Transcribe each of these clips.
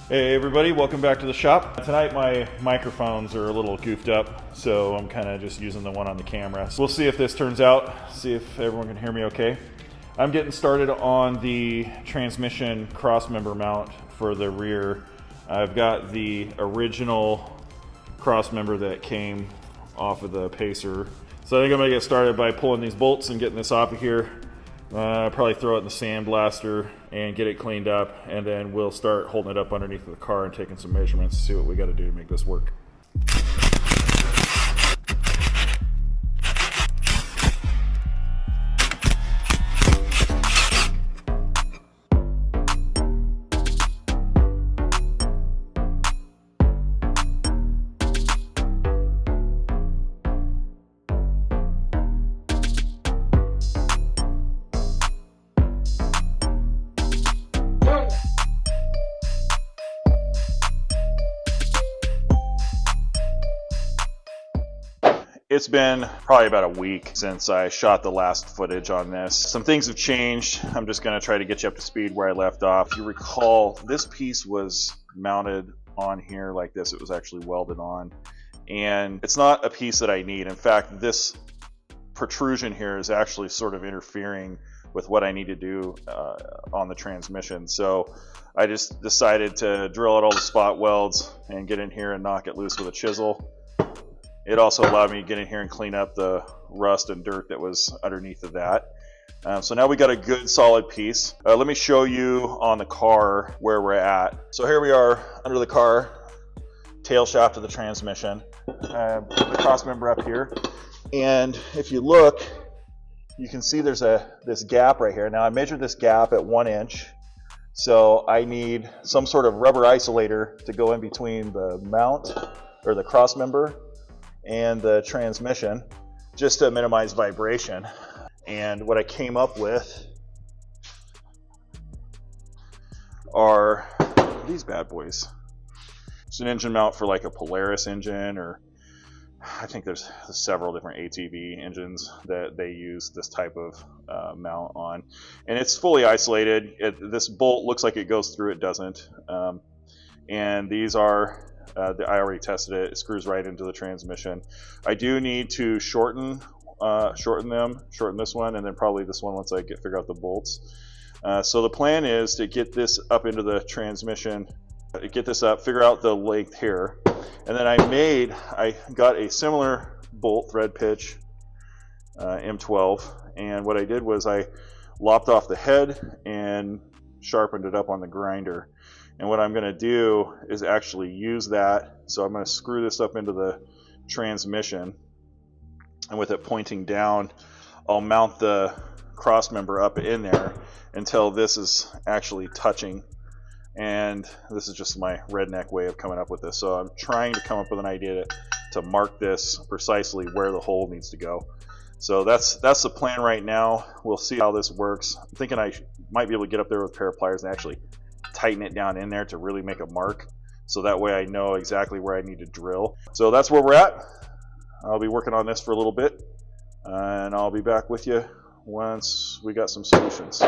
Hey everybody, welcome back to the shop. Tonight my microphones are a little goofed up, so I'm kind of just using the one on the camera. So we'll see if this turns out, see if everyone can hear me okay. I'm getting started on the transmission crossmember mount for the rear. I've got the original crossmember that came off of the Pacer. So I think I'm gonna get started by pulling these bolts and getting this off of here. Probably throw it in the sandblaster and get it cleaned up, and then we'll start holding it up underneath the car and taking some measurements to see what we got to do to make this work. It's been probably about a week since I shot the last footage on this. Some things have changed. I'm just going to try to get you up to speed where I left off. If you recall, this piece was mounted on here like this. It was actually welded on. And it's not a piece that I need. In fact, this protrusion here is actually sort of interfering with what I need to do on the transmission. So I just decided to drill out all the spot welds and get in here and knock it loose with a chisel. It also allowed me to get in here and clean up the rust and dirt that was underneath of that. So now we got a good solid piece. Let me show you on the car where we're at. So here we are under the car, tail shaft of the transmission. Put the crossmember up here. And if you look, you can see there's this gap right here. Now I measured this gap at 1 inch. So I need some sort of rubber isolator to go in between the mount or the crossmember and the transmission, just to minimize vibration. And what I came up with are these bad boys. It's an engine mount for like a Polaris engine, or I think there's several different ATV engines that they use this type of mount on. And it's fully isolated. This bolt looks like it goes through, it doesn't. And these are I already tested it. It screws right into the transmission. I do need to shorten this one, and then probably this one once I figure out the bolts. So the plan is to get this up into the transmission, get this up, figure out the length here, and then I got a similar bolt thread pitch M12, and what I did was I lopped off the head and sharpened it up on the grinder. And what I'm going to do is actually use that. So I'm going to screw this up into the transmission, and with it pointing down, I'll mount the crossmember up in there until this is actually touching. And this is just my redneck way of coming up with this. So I'm trying to come up with an idea to mark this precisely where the hole needs to go. So that's the plan right now. We'll see how this works. I'm thinking I might be able to get up there with a pair of pliers and actually tighten it down in there to really make a mark, so that way I know exactly where I need to drill. So that's where we're at. I'll be working on this for a little bit, and I'll be back with you once we got some solutions.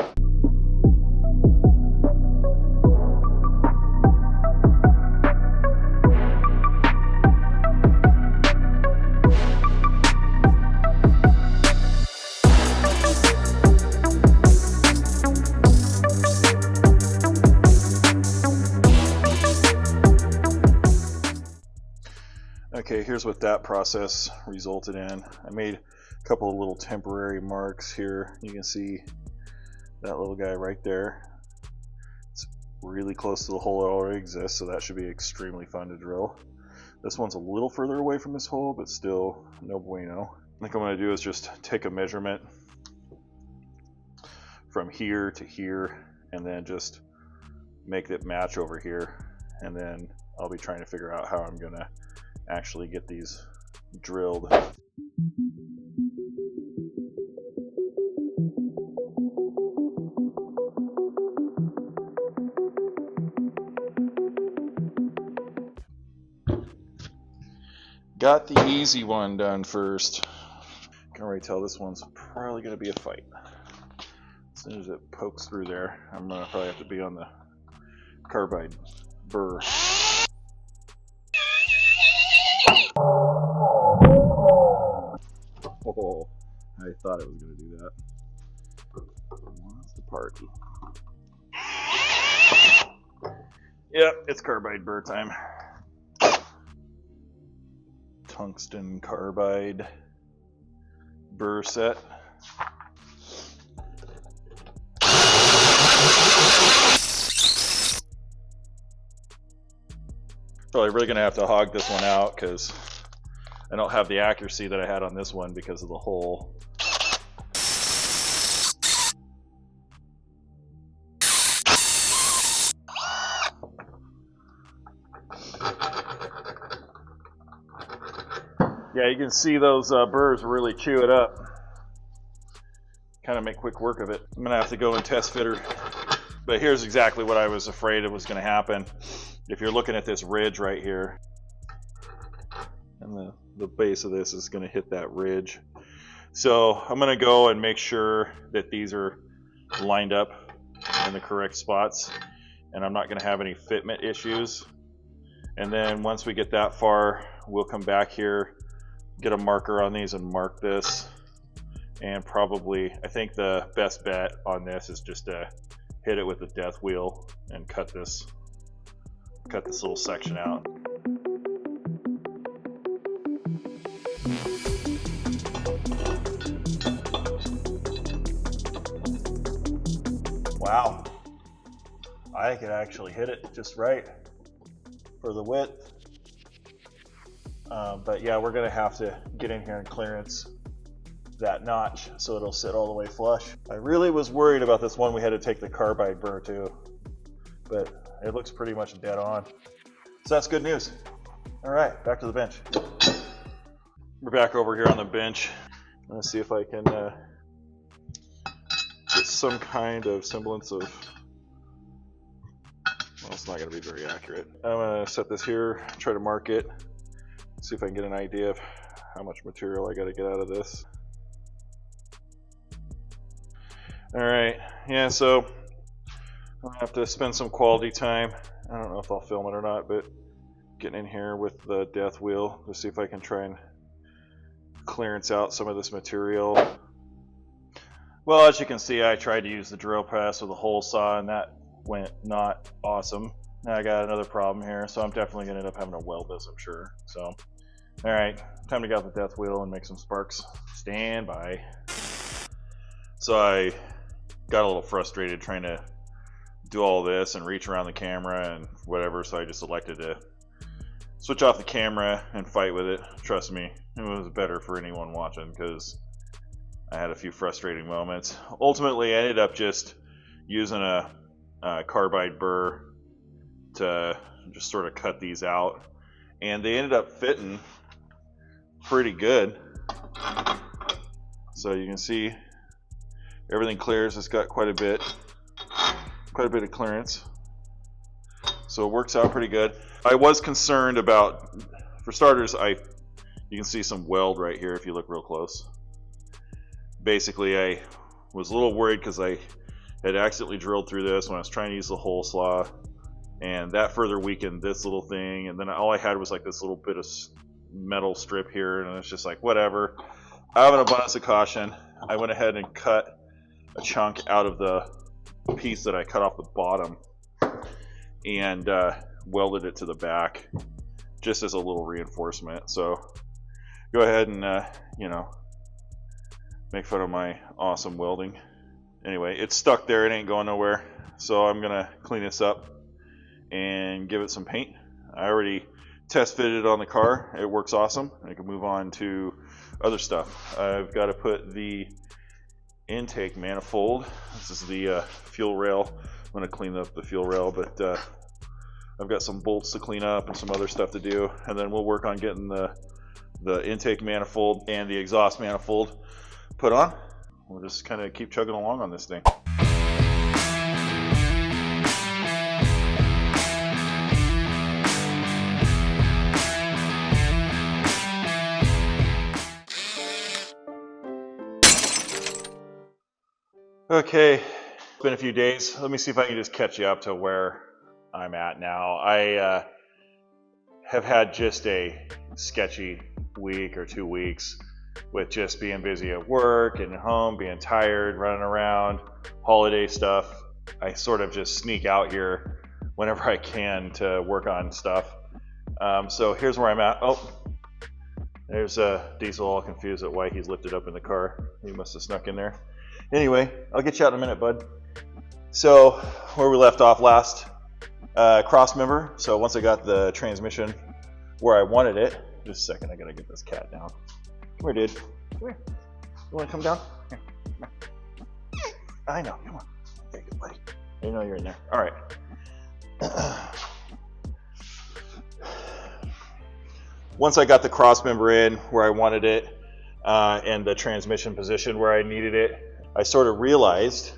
Okay, here's what that process resulted in. I made a couple of little temporary marks here. You can see that little guy right there. It's really close to the hole that already exists, so that should be extremely fun to drill. This one's a little further away from this hole, but still no bueno. I think I'm going to do is just take a measurement from here to here, and then just make it match over here, and then I'll be trying to figure out how I'm going to actually get these drilled. Got the easy one done first. I can already tell this one's probably going to be a fight. As soon as it pokes through there, I'm going to probably have to be on the carbide burr. Oh, I thought it was going to do that. What's the party? Yep, it's carbide burr time. Tungsten carbide burr set. Probably really going to have to hog this one out because I don't have the accuracy that I had on this one because of the hole. Yeah, you can see those burrs really chew it up. Kind of make quick work of it. I'm going to have to go and test fit her. But here's exactly what I was afraid it was going to happen. If you're looking at this ridge right here, and the base of this is going to hit that ridge. So I'm going to go and make sure that these are lined up in the correct spots, and I'm not going to have any fitment issues. And then once we get that far, we'll come back here, get a marker on these and mark this. And probably, I think the best bet on this is just to hit it with the death wheel and cut this little section out. Wow, I could actually hit it just right for the width. But yeah, we're gonna have to get in here and clearance that notch so it'll sit all the way flush. I really was worried about this one we had to take the carbide burr to, but it looks pretty much dead on. So that's good news. All right, back to the bench. We're back over here on the bench. I'm gonna see if I can get some kind of semblance of, well, it's not gonna be very accurate. I'm gonna set this here, try to mark it, see if I can get an idea of how much material I gotta get out of this. All right, yeah, so I'm gonna have to spend some quality time. I don't know if I'll film it or not, but getting in here with the death wheel to see if I can try and clearance out some of this material. Well, as you can see, I tried to use the drill press with a hole saw, and that went not awesome. Now I got another problem here, so I'm definitely gonna end up having to weld this, I'm sure. So, all right, time to get out the death wheel and make some sparks. Stand by. So I got a little frustrated trying to do all this and reach around the camera and whatever, so I just elected to switch off the camera and fight with it. Trust me, it was better for anyone watching because I had a few frustrating moments. Ultimately, I ended up just using a carbide burr to just sort of cut these out, and they ended up fitting pretty good. So you can see everything clears. It's got quite a bit of clearance, so it works out pretty good. I was concerned about, for starters, you can see some weld right here if you look real close. Basically, I was a little worried because I had accidentally drilled through this when I was trying to use the hole saw, and that further weakened this little thing, and then all I had was like this little bit of metal strip here, and it's just like, whatever. Out of an abundance of caution, I went ahead and cut a chunk out of the piece that I cut off the bottom and welded it to the back just as a little reinforcement. So go ahead and make fun of my awesome welding. Anyway, it's stuck there, it ain't going nowhere, so I'm gonna clean this up and give it some paint. I already test fitted it on the car. It works awesome. I can move on to other stuff. I've got to put the intake manifold. This is the fuel rail. I'm going to clean up the fuel rail, but I've got some bolts to clean up and some other stuff to do, and then we'll work on getting the intake manifold and the exhaust manifold put on. We'll just kind of keep chugging along on this thing. Okay, it's been a few days. Let me see if I can just catch you up to where I'm at now. I have had just a sketchy week or 2 weeks with just being busy at work and home, being tired, running around, holiday stuff. I sort of just sneak out here whenever I can to work on stuff. So here's where I'm at. Oh, there's Diesel all confused at why he's lifted up in the car. He must have snuck in there. Anyway, I'll get you out in a minute, bud. So where we left off last, Crossmember. So once I got the transmission where I wanted it, just a second, I gotta get this cat down. Come here, dude. Come here. You wanna come down? Here. Come here. I know, come on. Okay, good buddy. I know you're in there. All right. Once I got the crossmember in where I wanted it and the transmission position where I needed it, I sort of realized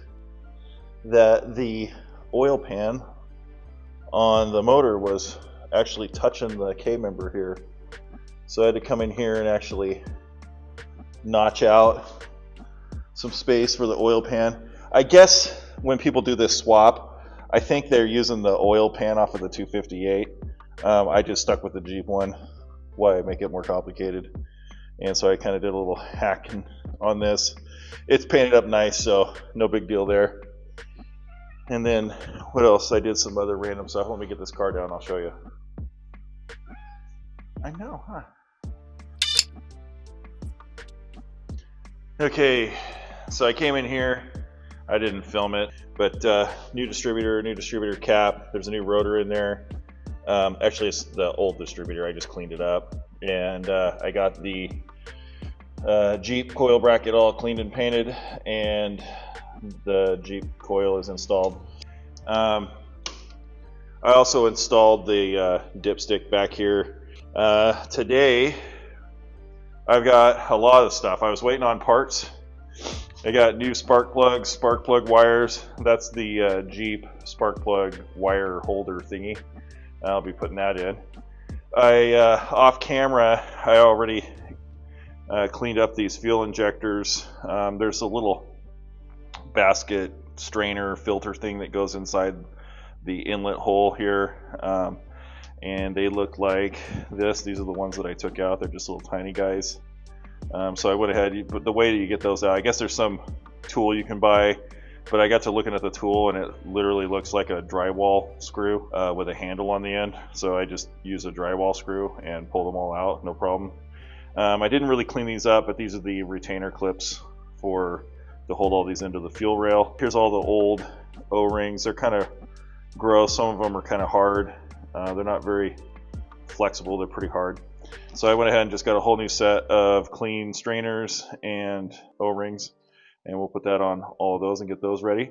that the oil pan on the motor was actually touching the K-member here. So I had to come in here and actually notch out some space for the oil pan. I guess when people do this swap, I think they're using the oil pan off of the 258. I just stuck with the Jeep one. Why make it more complicated? And so I kind of did a little hack on this. It's painted up nice, so no big deal there. And then what else? I did some other random stuff. Let me get this car down, I'll show you. I know, huh? Okay, so I came in here. I didn't film it, but new distributor cap. There's a new rotor in there. Actually, it's the old distributor. I just cleaned it up, and I got the Jeep coil bracket all cleaned and painted, and the Jeep coil is installed. I also installed the dipstick back here. Today, I've got a lot of stuff. I was waiting on parts. I got new spark plug wires. That's the Jeep spark plug wire holder thingy. I'll be putting that in. Off camera, I already cleaned up these fuel injectors. There's a little basket strainer filter thing that goes inside the inlet hole here. And they look like this. These are the ones that I took out. They're just little tiny guys. So I went ahead, but the way that you get those out, I guess there's some tool you can buy, but I got to looking at the tool and it literally looks like a drywall screw with a handle on the end. So I just use a drywall screw and pull them all out, no problem. I didn't really clean these up, but these are the retainer clips to hold all these into the fuel rail. Here's all the old O-rings. They're kind of gross. Some of them are kind of hard. They're not very flexible. They're pretty hard. So I went ahead and just got a whole new set of clean strainers and O-rings, and we'll put that on all of those and get those ready.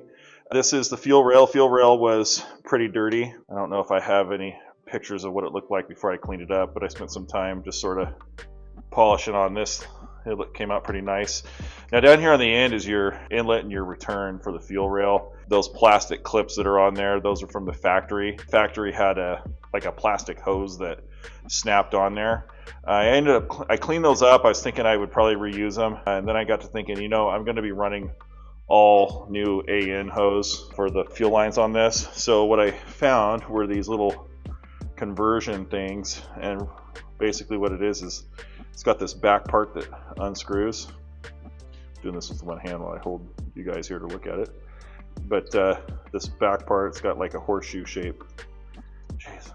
This is the fuel rail. Fuel rail was pretty dirty. I don't know if I have any pictures of what it looked like before I cleaned it up, but I spent some time just sort of polishing on this. It came out pretty nice. Now down here on the end is your inlet and your return for the fuel rail. Those plastic clips that are on there, those are from the factory. Factory had like a plastic hose that snapped on there. I cleaned those up. I was thinking I would probably reuse them, and then I got to thinking, you know, I'm going to be running all new AN hose for the fuel lines on this. So what I found were these little conversion things, and basically what it is it's got this back part that unscrews. I'm doing this with one hand while I hold you guys here to look at it. But this back part, it's got like a horseshoe shape. Jeez.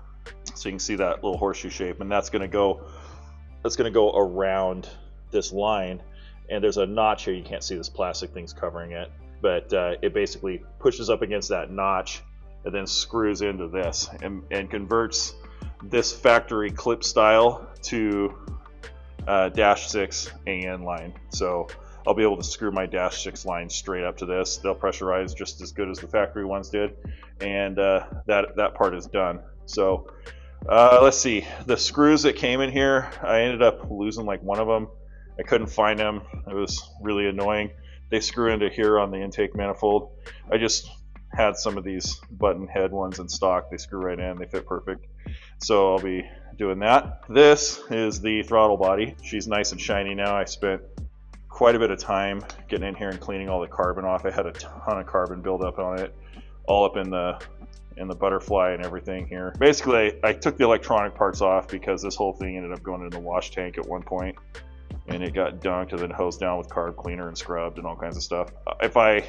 So you can see that little horseshoe shape, and that's going to go around this line. And there's a notch here. You can't see this plastic thing's covering it, but it basically pushes up against that notch and then screws into this and converts this factory clip style to dash 6 AN line. So I'll be able to screw my dash 6 line straight up to this. They'll pressurize just as good as the factory ones did, and that part is done. So let's see, the screws that came in here, I ended up losing like one of them. I couldn't find them. It was really annoying. They screw into here on the intake manifold. I just had some of these button head ones in stock. They screw right in, they fit perfect. So I'll be doing that. This is the throttle body. She's nice and shiny now. I spent quite a bit of time getting in here and cleaning all the carbon off. I had a ton of carbon buildup on it, all up in the and the butterfly and everything here. Basically, I took the electronic parts off because this whole thing ended up going in the wash tank at one point, and it got dunked and then hosed down with carb cleaner and scrubbed and all kinds of stuff. If I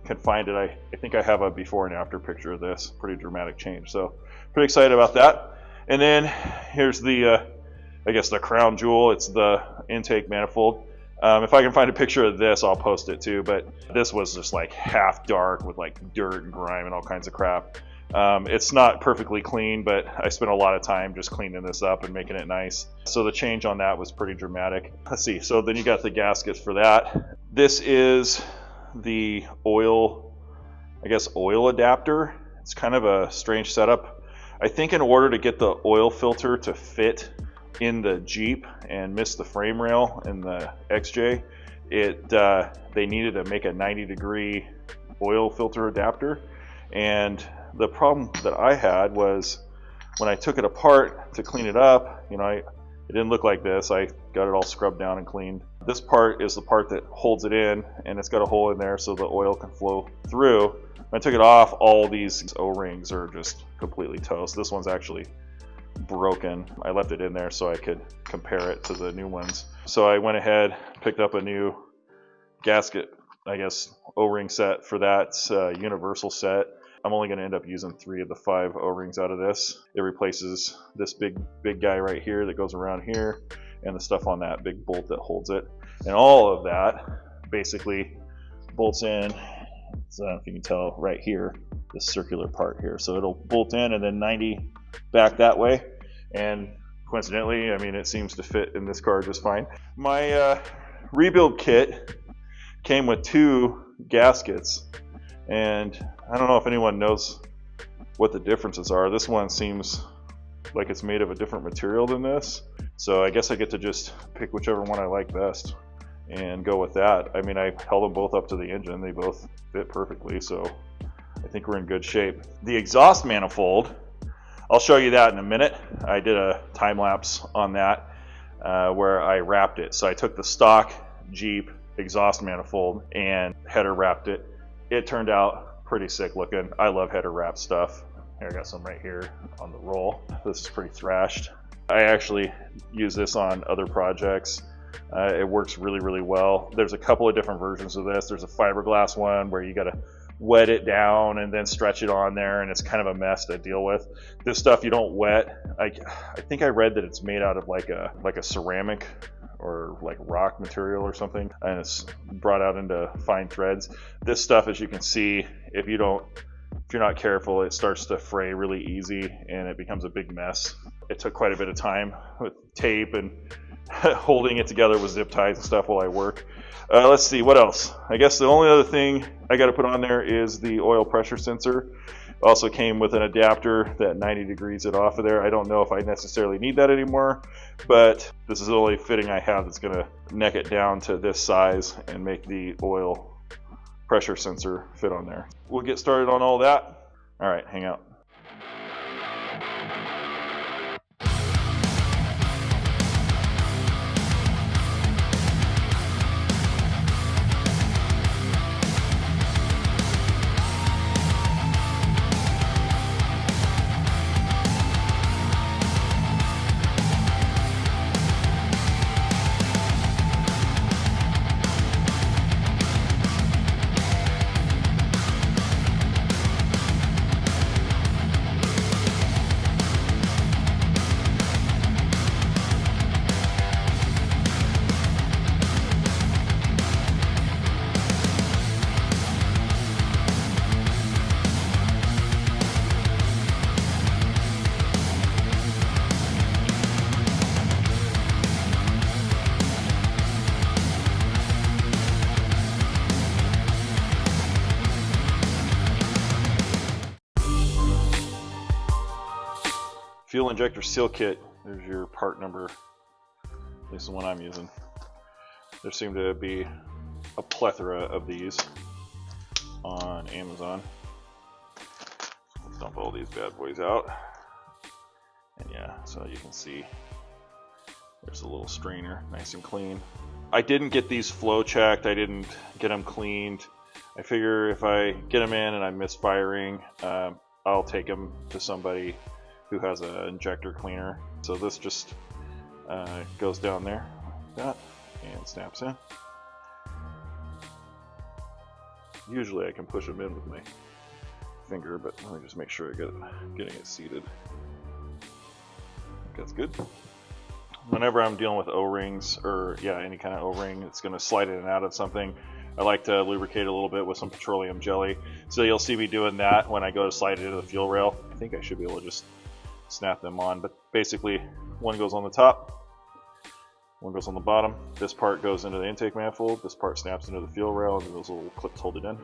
can find it, I think I have a before and after picture of this. Pretty dramatic change, so pretty excited about that. And then here's the, I guess the crown jewel. It's the intake manifold. If I can find a picture of this, I'll post it too, but this was just like half dark with like dirt and grime and all kinds of crap. It's not perfectly clean, but I spent a lot of time just cleaning this up and making it nice. So the change on that was pretty dramatic. Let's see, so then you got the gaskets for that. This is the oil, I guess oil adapter. It's kind of a strange setup. I think in order to get the oil filter to fit in the Jeep and miss the frame rail in the XJ, they needed to make a 90-degree oil filter adapter. And the problem that I had was when I took it apart to clean it up, you know, it didn't look like this. I got it all scrubbed down and cleaned. This part is the part that holds it in, and it's got a hole in there so the oil can flow through. When I took it off, all these O-rings are just completely toast. This one's actually broken. I left it in there so I could compare it to the new ones. So I went ahead, picked up a new gasket, I guess, O-ring set for that universal set. I'm only going to end up using 3 of the 5 O-rings out of this. It replaces this big guy right here that goes around here and the stuff on that big bolt that holds it. And all of that basically bolts in, so I don't know if you can tell right here, this circular part here. So it'll bolt in and then 90 back that way. And coincidentally, I mean, it seems to fit in this car just fine. My rebuild kit came with 2 gaskets, and I don't know if anyone knows what the differences are. This one seems like it's made of a different material than this, so I guess I get to just pick whichever one I like best and go with that. I mean, I held them both up to the engine. They both fit perfectly, so I think we're in good shape. The exhaust manifold, I'll show you that in a minute. I did a time lapse on that where I wrapped it. So I took the stock Jeep exhaust manifold and header wrapped it. It turned out pretty sick looking. I love header wrap stuff. Here, I got some right here on the roll. This is pretty thrashed. I actually use this on other projects. It works really well. There's a couple of different versions of this. There's a fiberglass one where you gotta wet it down and then stretch it on there, and it's kind of a mess to deal with. This stuff you don't wet. I think I read that it's made out of like a ceramic or like rock material or something, and it's brought out into fine threads. This stuff, as you can see, if you're not careful, it starts to fray really easy and it becomes a big mess. It took quite a bit of time with tape and holding it together with zip ties and stuff while I work. Let's see, what else? I guess the only other thing I got to put on there is the oil pressure sensor. Also came with an adapter that 90 degrees it off of there. I don't know if I necessarily need that anymore, but this is the only fitting I have that's going to neck it down to this size and make the oil pressure sensor fit on there. We'll get started on all that. All right, hang out. Fuel injector seal kit. There's your part number, at least the one I'm using. There seem to be a plethora of these on Amazon. Let's dump all these bad boys out. And yeah, so you can see there's a little strainer, nice and clean. I didn't get these flow checked. I didn't get them cleaned. I figure if I get them in and I'm misfiring, I'll take them to somebody who has an injector cleaner. So this just goes down there like that and snaps in. Usually I can push them in with my finger, but let me just make sure I get getting it seated. That's good. Whenever I'm dealing with O-rings, or any kind of O-ring, it's going to slide in and out of something, I like to lubricate a little bit with some petroleum jelly. So you'll see me doing that when I go to slide it into the fuel rail. I think I should be able to just snap them on, but basically one goes on the top, one goes on the bottom. This part goes into the intake manifold, this part snaps into the fuel rail, and those little clips hold it in.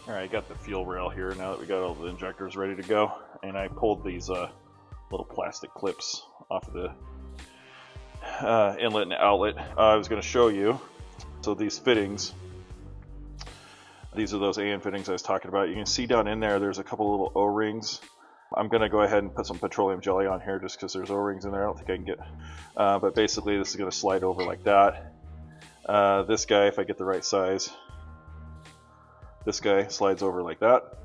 I got the fuel rail here now that we got all the injectors ready to go, and I pulled these little plastic clips off of the inlet and outlet. I was going to show you. So these fittings, these are those AN fittings I was talking about. You can see down in there, there's a couple little O-rings. I'm going to go ahead and put some petroleum jelly on here just because there's O-rings in there. I don't think I can get, but basically this is going to slide over like that. This guy, if I get the right size, this guy slides over like that,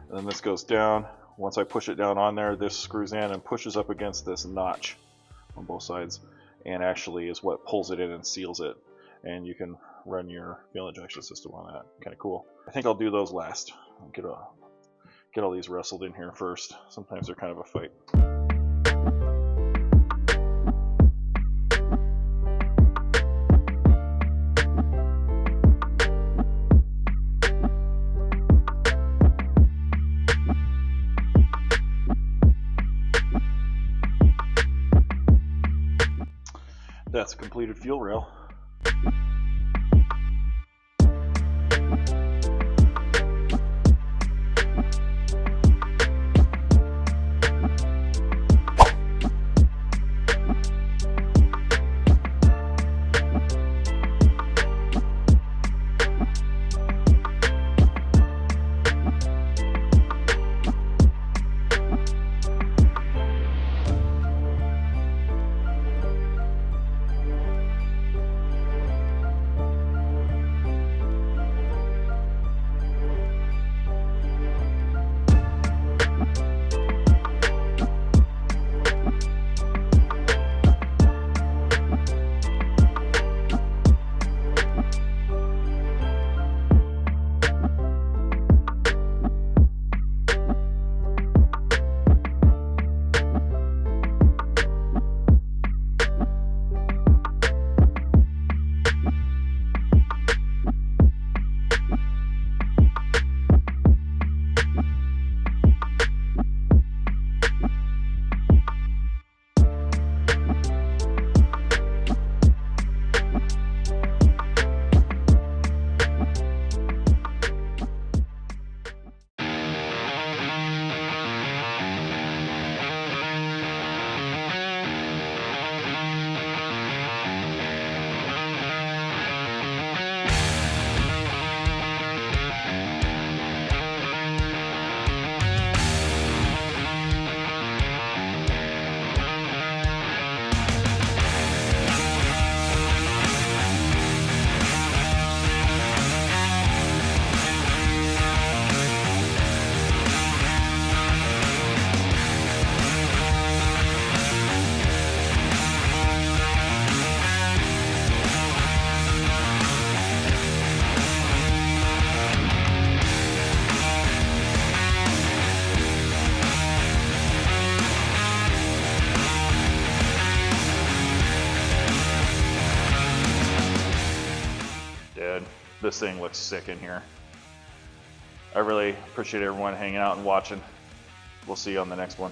and then this goes down. Once I push it down on there, this screws in and pushes up against this notch on both sides, and actually is what pulls it in and seals it. And you can run your fuel injection system on that. Kind of cool. I think I'll do those last. I'll get all these wrestled in here first. Sometimes they're kind of a fight. That's a completed fuel rail. This thing looks sick in here. I really appreciate everyone hanging out and watching. We'll see you on the next one.